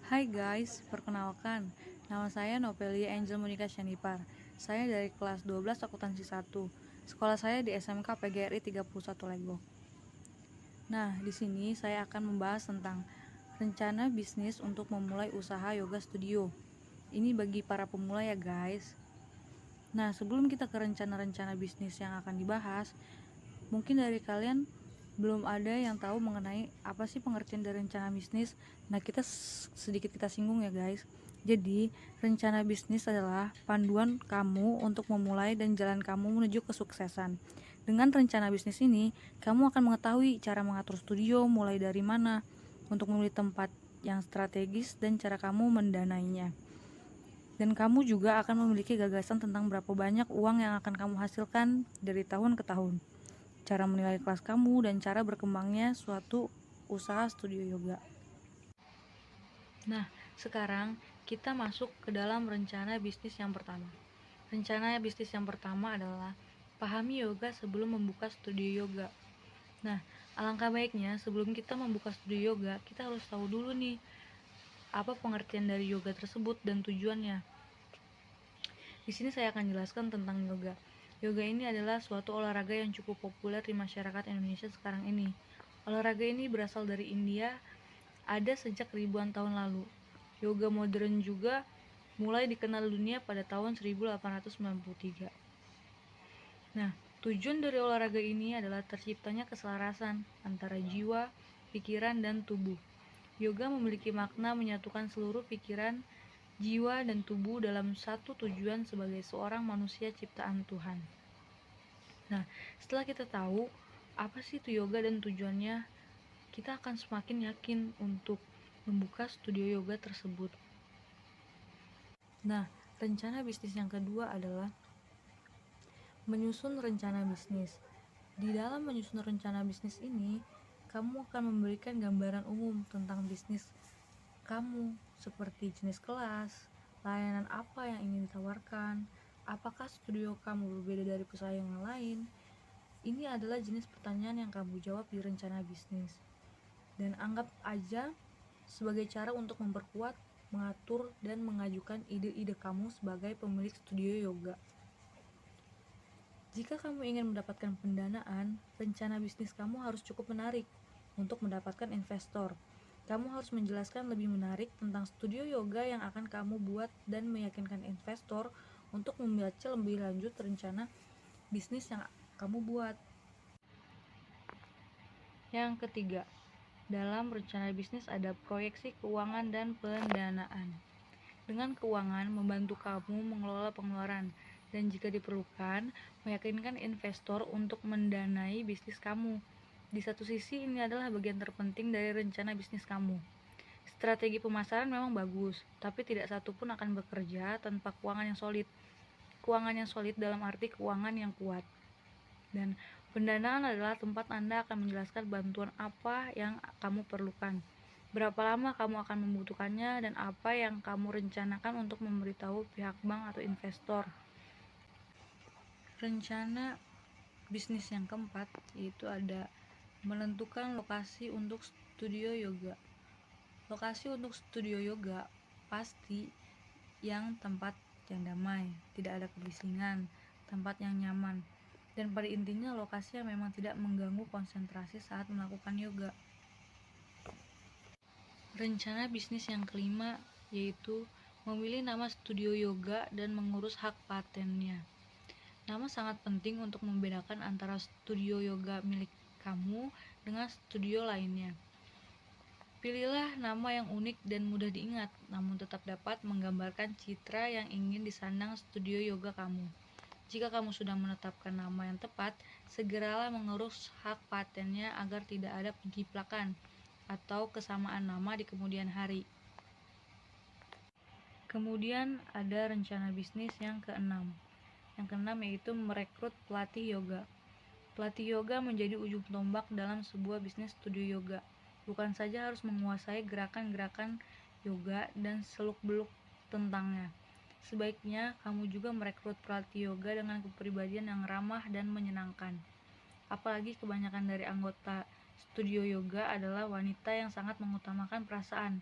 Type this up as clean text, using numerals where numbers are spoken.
Hai guys, perkenalkan, nama saya Novelia Angel Monica Syanipar. Saya dari kelas 12 akuntansi 1. Sekolah saya di SMK PGRI 31 Legok. Nah, di sini saya akan membahas tentang rencana bisnis untuk memulai usaha yoga studio. Ini bagi para pemula ya guys. Nah, sebelum kita ke rencana-rencana bisnis yang akan dibahas, mungkin dari kalian belum ada yang tahu mengenai apa sih pengertian dari rencana bisnis. Nah, sedikit kita singgung ya guys. Jadi, rencana bisnis adalah panduan kamu untuk memulai dan jalan kamu menuju kesuksesan. Dengan rencana bisnis ini, kamu akan mengetahui cara mengatur studio, mulai dari mana, untuk memilih tempat yang strategis, dan cara kamu mendanainya. Dan kamu juga akan memiliki gagasan tentang berapa banyak uang yang akan kamu hasilkan dari tahun ke tahun, cara menilai kelas kamu, dan cara berkembangnya suatu usaha studio yoga. Nah, sekarang kita masuk ke dalam rencana bisnis yang pertama. Rencana bisnis yang pertama adalah pahami yoga sebelum membuka studio yoga. Nah, alangkah baiknya sebelum kita membuka studio yoga, kita harus tahu dulu nih apa pengertian dari yoga tersebut dan tujuannya. Di sini saya akan jelaskan tentang yoga. Yoga ini adalah suatu olahraga yang cukup populer di masyarakat Indonesia sekarang ini. Olahraga ini berasal dari India, ada sejak ribuan tahun lalu. Yoga modern juga mulai dikenal dunia pada tahun 1893. Nah, tujuan dari olahraga ini adalah terciptanya keselarasan antara jiwa, pikiran, dan tubuh. Yoga memiliki makna menyatukan seluruh pikiran, jiwa, dan tubuh dalam satu tujuan sebagai seorang manusia ciptaan Tuhan. Nah, setelah kita tahu apa sih itu yoga dan tujuannya, kita akan semakin yakin untuk membuka studio yoga tersebut. Nah, rencana bisnis yang kedua adalah menyusun rencana bisnis. Di dalam menyusun rencana bisnis ini, kamu akan memberikan gambaran umum tentang bisnis kamu, seperti jenis kelas, layanan apa yang ingin ditawarkan, apakah studio kamu berbeda dari pesaing yang lain. Ini adalah jenis pertanyaan yang kamu jawab di rencana bisnis. Dan anggap aja sebagai cara untuk memperkuat, mengatur, dan mengajukan ide-ide kamu sebagai pemilik studio yoga. Jika kamu ingin mendapatkan pendanaan, rencana bisnis kamu harus cukup menarik untuk mendapatkan investor. Kamu harus menjelaskan lebih menarik tentang studio yoga yang akan kamu buat dan meyakinkan investor untuk membaca lebih lanjut rencana bisnis yang kamu buat. Yang ketiga, dalam rencana bisnis ada proyeksi keuangan dan pendanaan. Dengan keuangan membantu kamu mengelola pengeluaran dan jika diperlukan, meyakinkan investor untuk mendanai bisnis kamu. Di satu sisi, ini adalah bagian terpenting dari rencana bisnis kamu. Strategi pemasaran memang bagus, tapi tidak satu pun akan bekerja tanpa keuangan yang solid. Keuangan yang solid dalam arti keuangan yang kuat. Dan pendanaan adalah tempat Anda akan menjelaskan bantuan apa yang kamu perlukan, berapa lama kamu akan membutuhkannya, dan apa yang kamu rencanakan untuk memberitahu pihak bank atau investor. Rencana bisnis yang keempat yaitu ada menentukan lokasi untuk studio yoga. Lokasi untuk studio yoga pasti yang tempat yang damai, tidak ada kebisingan, tempat yang nyaman, dan pada intinya lokasi yang memang tidak mengganggu konsentrasi saat melakukan yoga. Rencana bisnis yang kelima yaitu memilih nama studio yoga dan mengurus hak patennya. Nama sangat penting untuk membedakan antara studio yoga milik kamu dengan studio lainnya. Pilihlah nama yang unik dan mudah diingat, namun tetap dapat menggambarkan citra yang ingin disandang studio yoga kamu. Jika kamu sudah menetapkan nama yang tepat, segeralah mengurus hak patennya agar tidak ada penjiplakan atau kesamaan nama di kemudian hari. Kemudian ada rencana bisnis yang keenam. Yang keenam yaitu merekrut pelatih yoga. Pelatih yoga menjadi ujung tombak dalam sebuah bisnis studio yoga. Bukan saja harus menguasai gerakan-gerakan yoga dan seluk-beluk tentangnya. Sebaiknya kamu juga merekrut pelatih yoga dengan kepribadian yang ramah dan menyenangkan. Apalagi kebanyakan dari anggota studio yoga adalah wanita yang sangat mengutamakan perasaan.